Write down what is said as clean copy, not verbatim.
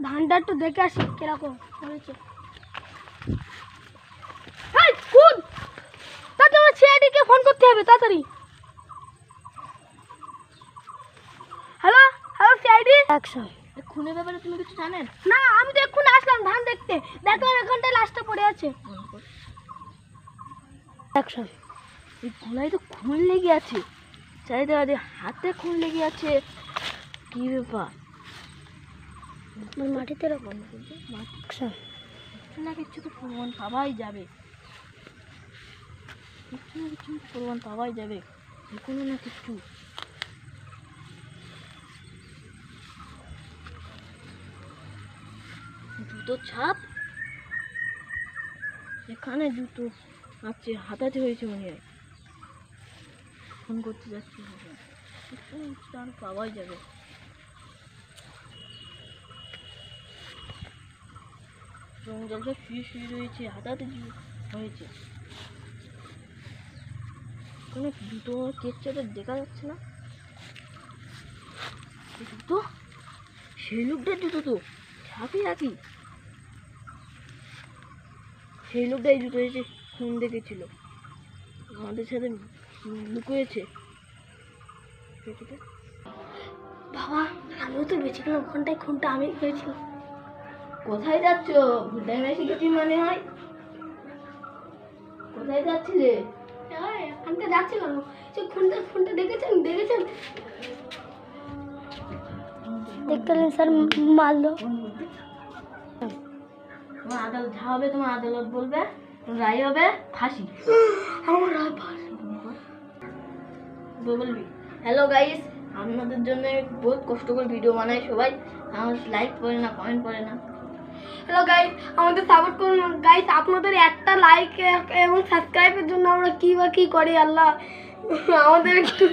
ধানটা একটু দেখে আসি কিরকম হয়েছে। তাতে আমার সিআইডিকে ফোন করতে হবে তাড়াতাড়ি। Hello hello CID action. খুনের ব্যাপারে তুমি কিছু জানেন? না আমি তো এক্ষুনি আসলাম ধান দেখতে, দেখলাম এখানটায় লাশটা পড়ে আছে। অ্যাকশন। এই গলায় তো খুন লেগে আছে, চারিদিকে হাতে খুন লেগে আছে, কি ব্যাপার? মাটিতে রাখুন না কিছু তো প্রমাণ পাওয়াই যাবে, কিছু না কিছু প্রমাণ পাওয়াই যাবে, যে কোনো না কিছু। জুতো ছাপ এখানে, জুতো আছে, হাতাতে হয়েছে মনে হয়। ফোন করতে যাচ্ছি, কিছু না কিছু আর পাওয়াই যাবে। রং জলটা শুয়ে শুয়ে রয়েছে, হাতাতে হয়েছে। কোনো জুতো কেচ্ছাটা দেখা যাচ্ছে না। জুতো সেই লোকটার জুতো তো ছাপি রাখি, সেই লোকটাই জুতো এসে খুন দেখেছিল, আমাদের সাথে লুকিয়েছে। বাবা আমিও তো বেঁচেছিলাম, ওখানটায় খুনটা আমি করেছিলাম। কোথায় যাচ্ছ? ভুটাই মেশি গেছি মনে হয়। কোথায় যাচ্ছিলে? এখানটা যাচ্ছি কেন? সে খুনটা দেখেছেন দেখতে স্যার মারলো। তোমার আদালত যা হবে, তোমার আদালত বলবে, রায় হবে ফাঁসি। আমার রায় ফাঁসি বলবি। হ্যালো গাইস, আপনাদের জন্য বহুত কষ্ট করে ভিডিও বানাই সবাই, আমার লাইক করে না, কমেন্ট করে না। হ্যালো গাইস, আমাদের সাপোর্ট করুন গাইস। আপনাদের একটা লাইক এবং সাবস্ক্রাইবের জন্য আমরা কি করি আল্লাহ, আমাদের একটু